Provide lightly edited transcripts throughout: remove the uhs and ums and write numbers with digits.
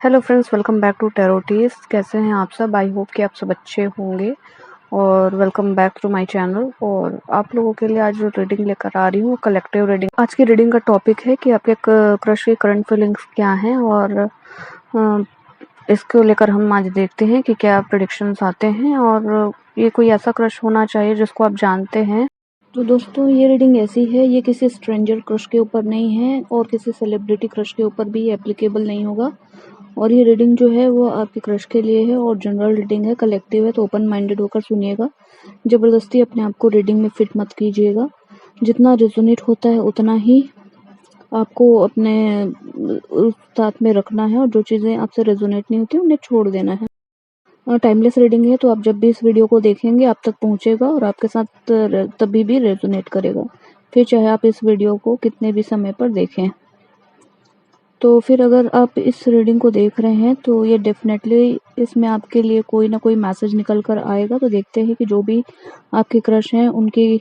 Hello friends, welcome back to टैरोटीज। कैसे हैं आप सब? आई होप कि आप सब अच्छे होंगे और welcome back to my channel. और आप लोगों के लिए आज जो रीडिंग लेकर आ रही हूँ, कलेक्टिव रीडिंग। आज की रीडिंग का टॉपिक है कि आपके क्रश की करंट फीलिंग्स क्या हैं, और इसको लेकर हम आज देखते हैं कि क्या प्रेडिक्शंस आते हैं। और ये कोई ऐसा क्रश होना चाहिए जिसको आप जानते हैं। तो दोस्तों, ये रीडिंग ऐसी है, ये किसी स्ट्रेंजर क्रश के ऊपर नहीं है और किसी सेलिब्रिटी क्रश के ऊपर भी एप्लीकेबल नहीं होगा। और ये रीडिंग जो है वो आपके क्रश के लिए है और जनरल रीडिंग है, कलेक्टिव है, तो ओपन माइंडेड होकर सुनिएगा। ज़बरदस्ती अपने आप को रीडिंग में फिट मत कीजिएगा। जितना रेजोनेट होता है उतना ही आपको अपने साथ में रखना है, और जो चीज़ें आपसे रेजोनेट नहीं होती उन्हें छोड़ देना है। टाइमलेस रीडिंग है, तो आप जब भी इस वीडियो को देखेंगे आप तक पहुंचेगा और आपके साथ तभी भी रेजोनेट करेगा, फिर चाहे आप इस वीडियो को कितने भी समय पर देखें। तो फिर अगर आप इस रीडिंग को देख रहे हैं तो ये डेफिनेटली इसमें आपके लिए कोई ना कोई मैसेज निकल कर आएगा। तो देखते हैं कि जो भी आपके क्रश हैं उनकी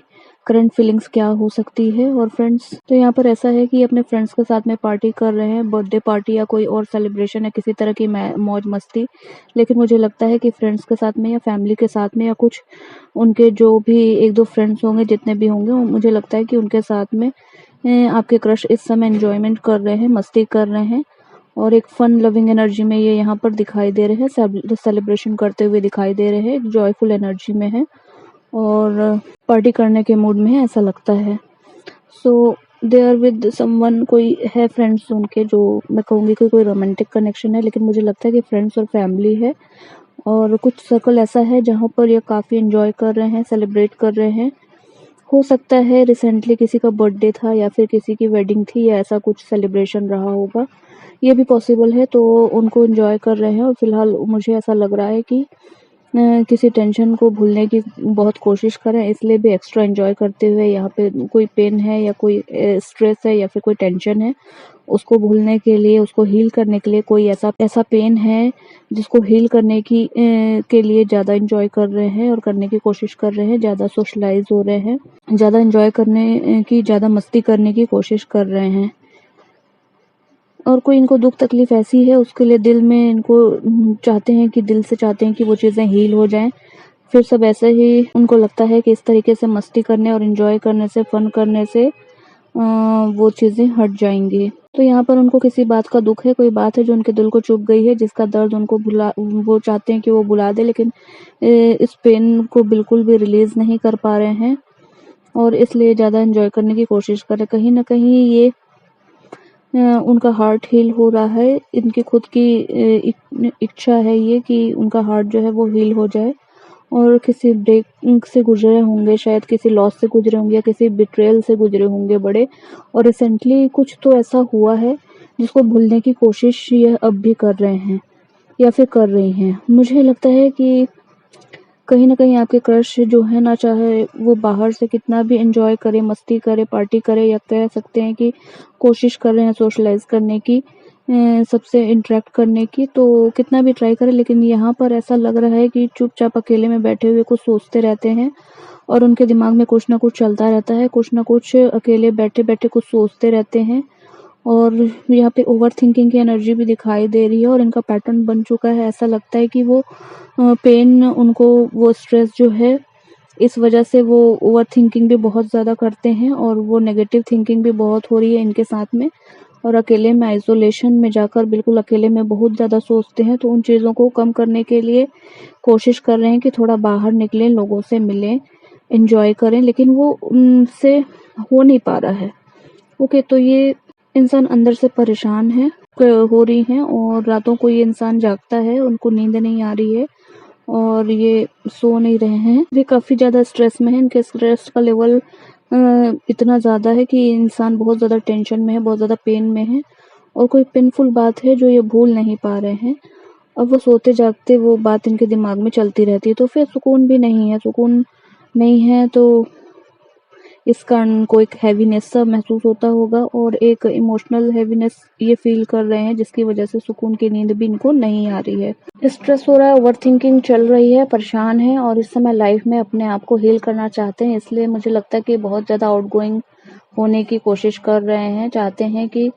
करंट फीलिंग्स क्या हो सकती है। और फ्रेंड्स, तो यहाँ पर ऐसा है कि अपने फ्रेंड्स के साथ में पार्टी कर रहे हैं, बर्थडे पार्टी या कोई और सेलिब्रेशन है, किसी तरह की मौज मस्ती। लेकिन मुझे लगता है कि फ्रेंड्स के साथ में या फैमिली के साथ में या कुछ उनके जो भी एक दो फ्रेंड्स होंगे, जितने भी होंगे, मुझे लगता है कि उनके साथ में आपके क्रश इस समय एंजॉयमेंट कर रहे हैं, मस्ती कर रहे हैं और एक फन लविंग एनर्जी में ये यहाँ पर दिखाई दे रहे हैं, सेलिब्रेशन करते हुए दिखाई दे रहे हैं, एक जॉयफुल एनर्जी में है और पार्टी करने के मूड में है, ऐसा लगता है। सो दे आर विद समवन, कोई है फ्रेंड्स उनके, जो मैं कहूँगी कि कोई रोमांटिक कनेक्शन है, लेकिन मुझे लगता है कि फ्रेंड्स और फैमिली है। और कुछ सर्कल ऐसा है जहाँ पर ये काफ़ी एंजॉय कर रहे हैं, सेलिब्रेट कर रहे हैं। हो सकता है रिसेंटली किसी का बर्थडे था या फिर किसी की वेडिंग थी या ऐसा कुछ सेलिब्रेशन रहा होगा, ये भी पॉसिबल है। तो उनको एंजॉय कर रहे हैं और फिलहाल मुझे ऐसा लग रहा है कि किसी टेंशन को भूलने की बहुत कोशिश करें, इसलिए भी एक्स्ट्रा एंजॉय करते हुए, यहाँ पे कोई पेन है या कोई स्ट्रेस है या फिर कोई टेंशन है, उसको भूलने के लिए, उसको हील करने के लिए, कोई ऐसा ऐसा पेन है जिसको हील करने की के लिए ज़्यादा एंजॉय कर रहे हैं और करने की कोशिश कर रहे हैं, ज़्यादा सोशलाइज हो रहे हैं, ज़्यादा एंजॉय करने की, ज़्यादा मस्ती करने की कोशिश कर रहे हैं। और कोई इनको दुख तकलीफ ऐसी है, उसके लिए दिल में इनको चाहते हैं कि, दिल से चाहते हैं कि वो चीज़ें हील हो जाएं। फिर सब ऐसे ही उनको लगता है कि इस तरीके से मस्ती करने और एंजॉय करने से, फन करने से वो चीज़ें हट जाएंगी। तो यहाँ पर उनको किसी बात का दुख है, कोई बात है जो उनके दिल को चुभ गई है, जिसका दर्द उनको वो चाहते हैं कि वो भुला दे, लेकिन इस पेन को बिल्कुल भी रिलीज नहीं कर पा रहे हैं और इसलिए ज़्यादा एंजॉय करने की कोशिश कर रहे हैं। कहीं ना कहीं ये उनका हार्ट हील हो रहा है, इनकी खुद की इच्छा है ये कि उनका हार्ट जो है वो हील हो जाए। और किसी ब्रेक से गुजरे होंगे, शायद किसी लॉस से गुजरे होंगे या किसी बिट्रेयल से गुजरे होंगे बड़े, और रिसेंटली कुछ तो ऐसा हुआ है जिसको भूलने की कोशिश ये अब भी कर रहे हैं या फिर कर रही हैं। मुझे लगता है कि कहीं ना कहीं आपके क्रश जो है ना, चाहे वो बाहर से कितना भी एंजॉय करे, मस्ती करे, पार्टी करे, या कह सकते हैं कि कोशिश कर रहे हैं सोशलाइज करने की, सबसे इंटरेक्ट करने की, तो कितना भी ट्राई करे, लेकिन यहाँ पर ऐसा लग रहा है कि चुपचाप अकेले में बैठे हुए कुछ सोचते रहते हैं और उनके दिमाग में कुछ ना कुछ चलता रहता है, कुछ ना कुछ अकेले बैठे बैठे कुछ सोचते रहते हैं। और यहाँ पे ओवर थिंकिंग की एनर्जी भी दिखाई दे रही है और इनका पैटर्न बन चुका है। ऐसा लगता है कि वो पेन उनको, वो स्ट्रेस जो है, इस वजह से वो ओवर थिंकिंग भी बहुत ज़्यादा करते हैं और वो नेगेटिव थिंकिंग भी बहुत हो रही है इनके साथ में, और अकेले में, आइसोलेशन में जाकर बिल्कुल अकेले में बहुत ज़्यादा सोचते हैं। तो उन चीज़ों को कम करने के लिए कोशिश कर रहे हैं कि थोड़ा बाहर निकलें, लोगों से मिलें, एंजॉय करें, लेकिन वो उनसे हो नहीं पा रहा है। ओके, तो ये इंसान अंदर से परेशान है, हो रही हैं, और रातों को ये इंसान जागता है, उनको नींद नहीं आ रही है और ये सो नहीं रहे हैं। ये काफ़ी ज़्यादा स्ट्रेस में है, इनके स्ट्रेस का लेवल इतना ज़्यादा है कि इंसान बहुत ज़्यादा टेंशन में है, बहुत ज़्यादा पेन में है, और कोई पेनफुल बात है जो ये भूल नहीं पा रहे हैं। अब वो सोते जागते वो बात इनके दिमाग में चलती रहती है, तो फिर सुकून भी नहीं है। सुकून नहीं है तो इस कारण उनको एक हैवीनेस सा महसूस होता होगा और एक इमोशनल हैवीनेस ये फील कर रहे हैं, जिसकी वजह से सुकून की नींद भी इनको नहीं आ रही है। स्ट्रेस हो रहा है, ओवरथिंकिंग चल रही है, परेशान है और इस समय लाइफ में अपने आप को हील करना चाहते हैं। इसलिए मुझे लगता है कि बहुत ज़्यादा आउटगोइंग होने की कोशिश कर रहे हैं, चाहते हैं कि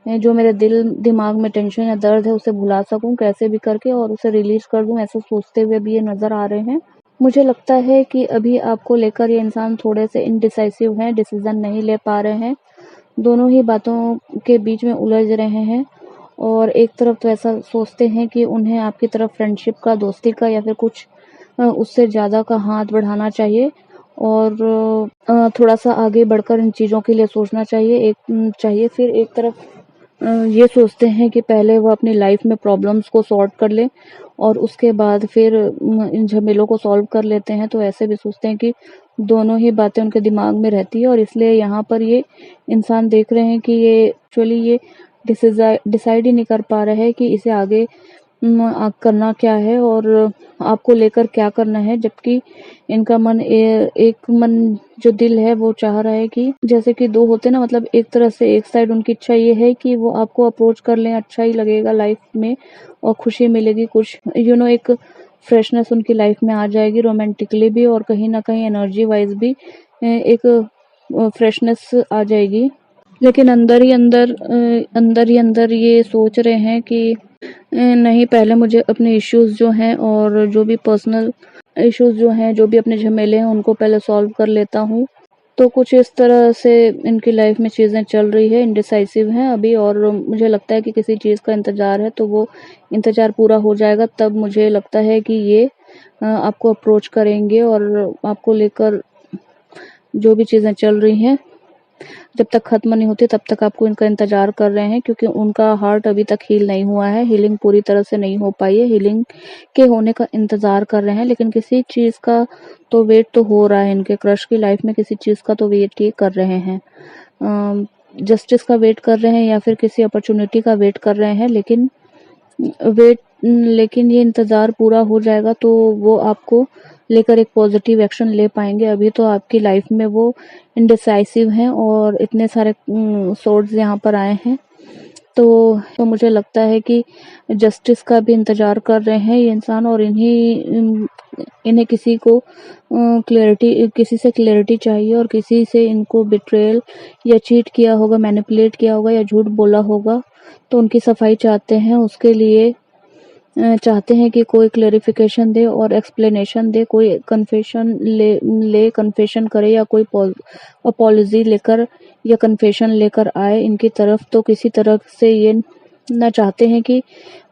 जो मेरे दिल दिमाग में टेंशन या दर्द है उसे भुला सकूं कैसे भी करके और उसे रिलीज कर दूं, ऐसा सोचते हुए भी ये नज़र आ रहे हैं। मुझे लगता है कि अभी आपको लेकर ये इंसान थोड़े से इनडिसाइसिव हैं, डिसीजन नहीं ले पा रहे हैं, दोनों ही बातों के बीच में उलझ रहे हैं। और एक तरफ तो ऐसा सोचते हैं कि उन्हें आपकी तरफ फ्रेंडशिप का, दोस्ती का या फिर कुछ उससे ज़्यादा का हाथ बढ़ाना चाहिए और थोड़ा-सा आगे बढ़कर इन चीज़ों के लिए सोचना चाहिए। फिर एक तरफ ये सोचते हैं कि पहले वो अपनी लाइफ में प्रॉब्लम्स को सॉर्ट कर लें और उसके बाद फिर इन झमेलों को सॉल्व कर लेते हैं। तो ऐसे भी सोचते हैं कि दोनों ही बातें उनके दिमाग में रहती है और इसलिए यहाँ पर ये इंसान देख रहे हैं कि ये एक्चुअली ये डिसाइड ही नहीं कर पा रहे हैं कि इसे आगे करना क्या है और आपको लेकर क्या करना है, जबकि इनका मन एक मन जो दिल है वो चाह रहा है कि जैसे कि दो होते ना, मतलब एक तरह से एक साइड उनकी इच्छा ये है कि वो आपको अप्रोच कर लें, अच्छा ही लगेगा लाइफ में और खुशी मिलेगी, कुछ एक फ्रेशनेस उनकी लाइफ में आ जाएगी रोमांटिकली भी और कहीं ना कहीं एनर्जी वाइज भी एक फ्रेशनेस आ जाएगी। लेकिन अंदर ये सोच रहे हैं कि नहीं, पहले मुझे अपने इश्यूज जो हैं और जो भी पर्सनल इश्यूज जो हैं, जो भी अपने झमेले हैं उनको पहले सॉल्व कर लेता हूँ। तो कुछ इस तरह से इनकी लाइफ में चीज़ें चल रही है, इनडिसाइसिव हैं अभी और मुझे लगता है कि किसी चीज़ का इंतज़ार है तो वो इंतज़ार पूरा हो जाएगा, तब मुझे लगता है कि ये आपको अप्रोच करेंगे और आपको लेकर जो भी चीज़ें चल रही हैं जब तक खत्म नहीं होती तब तक आपको इनका इंतजार कर रहे हैं, क्योंकि उनका हार्ट अभी तक हील नहीं हुआ है, हीलिंग पूरी तरह से नहीं हो पाई है, हीलिंग के होने का इंतजार कर रहे हैं। लेकिन किसी चीज़ का तो वेट तो हो रहा है, इनके क्रश की लाइफ में किसी चीज़ का तो वेट ही कर रहे हैं, जस्टिस का वेट कर रहे हैं या फिर किसी अपॉर्चुनिटी का वेट कर रहे हैं। लेकिन ये इंतज़ार पूरा हो जाएगा तो वो आपको लेकर एक पॉजिटिव एक्शन ले पाएंगे। अभी तो आपकी लाइफ में वो इनडिसाइसिव हैं और इतने सारे सोर्ड्स यहाँ पर आए हैं, तो मुझे लगता है कि जस्टिस का भी इंतज़ार कर रहे हैं ये इंसान और इन्हें किसी से क्लैरिटी चाहिए और किसी से इनको बिट्रेयल या चीट किया होगा, मैनिपुलेट किया होगा या झूठ बोला होगा, तो उनकी सफाई चाहते हैं। उसके लिए चाहते हैं कि कोई क्लेरिफिकेशन दे और एक्सप्लेनेशन दे, कोई कन्फेशन करे या कोई अपॉलजी लेकर या कन्फेशन लेकर आए इनकी तरफ। तो किसी तरह से ये ना चाहते हैं कि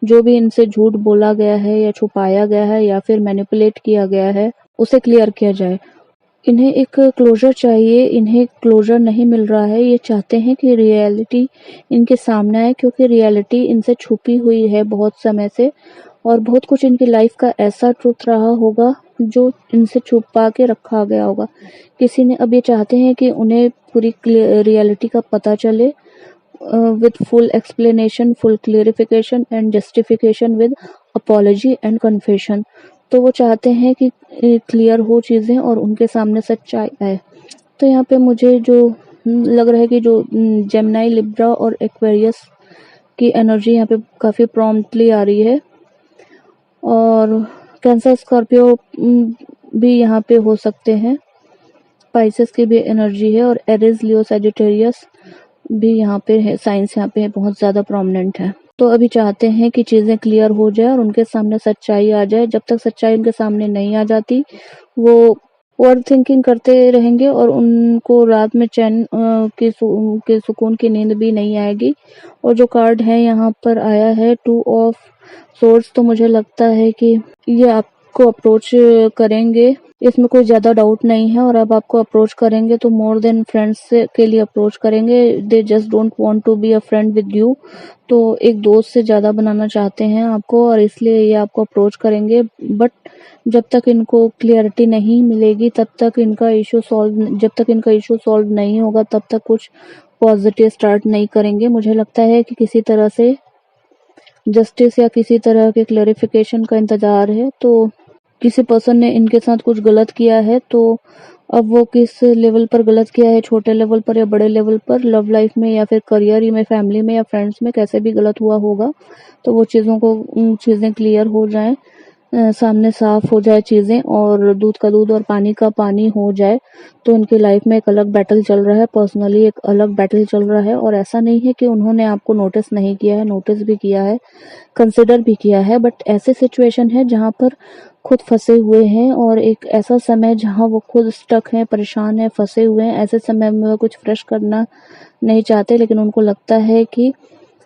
जो भी इनसे झूठ बोला गया है या छुपाया गया है या फिर मैनिपुलेट किया गया है उसे क्लियर किया जाए। इन्हें एक क्लोजर चाहिए, इन्हें क्लोजर नहीं मिल रहा है। ये चाहते हैं कि रियलिटी इनके सामने आए, क्योंकि रियलिटी इनसे छुपी हुई है बहुत समय से और बहुत कुछ इनकी लाइफ का ऐसा ट्रुथ रहा होगा जो इनसे छुपा के रखा गया होगा किसी ने। अब ये चाहते हैं कि उन्हें पूरी रियलिटी का पता चले with full explanation, full clarification and justification with apology and confession। तो वो चाहते हैं कि क्लियर हो चीज़ें और उनके सामने सच्चाई आए। तो यहाँ पे मुझे जो लग रहा है कि जो जेमिनी, लिब्रा और एक्वेरियस की एनर्जी यहाँ पे काफ़ी प्रॉम्प्टली आ रही है और कैंसर, स्कॉर्पियो भी यहाँ पे हो सकते हैं, स्पाइसेस की भी एनर्जी है और एरिस, लियो, सैजिटेरियस भी यहाँ पे है, साइंस यहाँ पे बहुत ज़्यादा प्रोमिनेंट है। तो अभी चाहते हैं कि चीज़ें क्लियर हो जाए और उनके सामने सच्चाई आ जाए। जब तक सच्चाई उनके सामने नहीं आ जाती वो ओवर थिंकिंग करते रहेंगे और उनको रात में चैन के सुकून की नींद भी नहीं आएगी। और जो कार्ड है यहाँ पर आया है 2 ऑफ सोर्ड्स, तो मुझे लगता है कि ये आपको अप्रोच करेंगे, इसमें कोई ज़्यादा डाउट नहीं है। और अब आपको अप्रोच करेंगे तो मोर देन फ्रेंड्स के लिए अप्रोच करेंगे, they just don't want to be a friend with you. तो एक दोस्त से ज़्यादा बनाना चाहते हैं आपको और इसलिए ये आपको अप्रोच करेंगे। बट जब तक इनको क्लियरिटी नहीं मिलेगी जब तक इनका इशू सॉल्व नहीं होगा तब तक कुछ पॉजिटिव स्टार्ट नहीं करेंगे। मुझे लगता है कि किसी तरह से जस्टिस या किसी तरह के क्लैरिफिकेशन का इंतजार है। तो किसी पर्सन ने इनके साथ कुछ गलत किया है, तो अब वो किस लेवल पर गलत किया है, छोटे लेवल पर या बड़े लेवल पर, लव लाइफ में या फिर करियर में, फैमिली में या फ्रेंड्स में, कैसे भी गलत हुआ होगा, तो वो चीज़ें क्लियर हो जाएं सामने साफ हो जाए चीजें और दूध का दूध और पानी का पानी हो जाए, तो उनकी लाइफ में एक अलग बैटल चल रहा है, पर्सनली एक अलग बैटल चल रहा है। और ऐसा नहीं है कि उन्होंने आपको नोटिस नहीं किया है, नोटिस भी किया है, कंसिडर भी किया है, बट ऐसे सिचुएशन है जहाँ पर खुद फंसे हुए हैं और एक ऐसा समय जहाँ वो खुद स्टक हैं, परेशान हैं, फंसे हुए हैं। ऐसे समय में वो कुछ फ्रेश करना नहीं चाहते, लेकिन उनको लगता है कि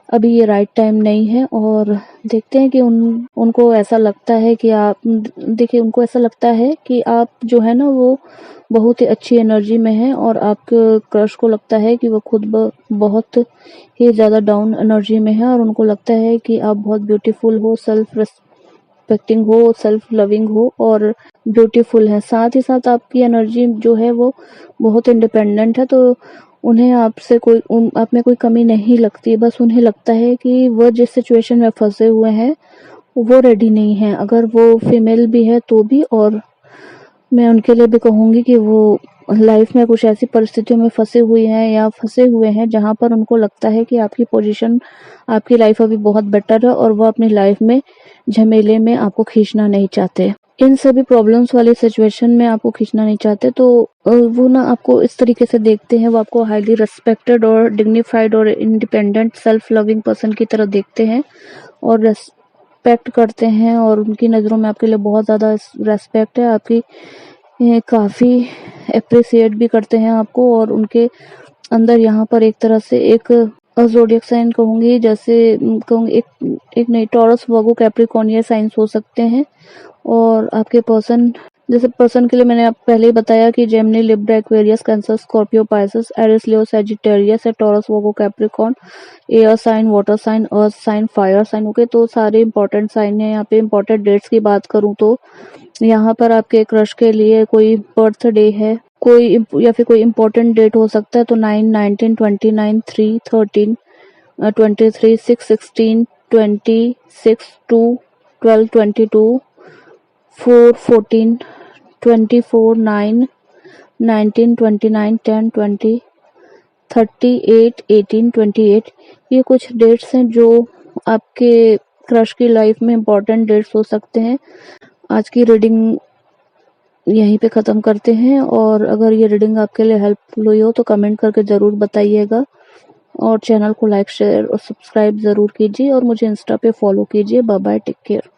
अभी ये राइट टाइम नहीं है। और देखते हैं कि उनको ऐसा लगता है कि उनको ऐसा लगता है कि आप जो है ना वो बहुत ही अच्छी एनर्जी में है, और आपके क्रश को लगता है कि वो खुद बहुत ही ज़्यादा डाउन एनर्जी में है, और उनको लगता है कि आप बहुत ब्यूटीफुल हो, सेल्फ रेस्पेक्टिंग हो, सेल्फ लविंग हो और ब्यूटीफुल है। साथ ही साथ आपकी एनर्जी जो है वो बहुत इंडिपेंडेंट है, तो उन्हें आप में कोई कमी नहीं लगती। बस उन्हें लगता है कि वो जिस सिचुएशन में फंसे हुए हैं वो रेडी नहीं है, अगर वो फीमेल भी है तो भी। और मैं उनके लिए भी कहूंगी कि वो लाइफ में कुछ ऐसी परिस्थितियों में फंसे हुए हैं या फंसे हुए हैं जहां पर उनको लगता है कि आपकी पोजीशन, आपकी लाइफ अभी बहुत बेटर है, और वो अपनी लाइफ में झमेले में आपको खींचना नहीं चाहते। इन सभी प्रॉब्लम्स वाली सिचुएशन में आपको खींचना नहीं चाहते, तो वो ना आपको इस तरीके से देखते हैं, वो आपको हाईली रेस्पेक्टेड और डिग्निफाइड और इंडिपेंडेंट सेल्फ लविंग पर्सन की तरह देखते हैं और रेस्पेक्ट करते हैं, और उनकी नज़रों में आपके लिए बहुत ज़्यादा रेस्पेक्ट है, आपकी काफ़ी अप्रिसिएट भी करते हैं आपको। और उनके अंदर यहाँ पर एक तरह से एक ज़ोडिएक साइन कहूँगी, जैसे कहूँगी एक नहीं, टॉरस, वर्गो, कैप्रिकॉर्न ये साइंस हो सकते हैं। और आपके पर्सन, जैसे पर्सन के लिए मैंने आप पहले ही बताया कि Gemini, Libra, Aquarius, Cancer, Scorpio, Pisces, Aries, Leo, Sagittarius है, Taurus, Virgo, Capricorn, air sign, water sign, earth sign, fire sign. Okay, तो सारे इंपॉर्टेंट साइन है। यहाँ पे इंपॉर्टेंट डेट्स की बात करूँ तो यहाँ पर आपके क्रश के लिए कोई बर्थडे है, कोई या फिर कोई इंपॉर्टेंट डेट हो सकता है, तो 9, 19, 29, 3, 13, 23, 6, 16, 26, 2, 12, 22, 4, 14, 24, 9, 19, 29, 10, 20, 38, 18, 28। ये कुछ डेट्स हैं जो आपके क्रश की लाइफ में इंपॉर्टेंट डेट्स हो सकते हैं। आज की रीडिंग यहीं पे ख़त्म करते हैं, और अगर ये रीडिंग आपके लिए हेल्पफुल हुई हो तो कमेंट करके ज़रूर बताइएगा, और चैनल को लाइक, शेयर और सब्सक्राइब ज़रूर कीजिए, और मुझे इंस्टा पे फॉलो कीजिए। Bye bye, take care.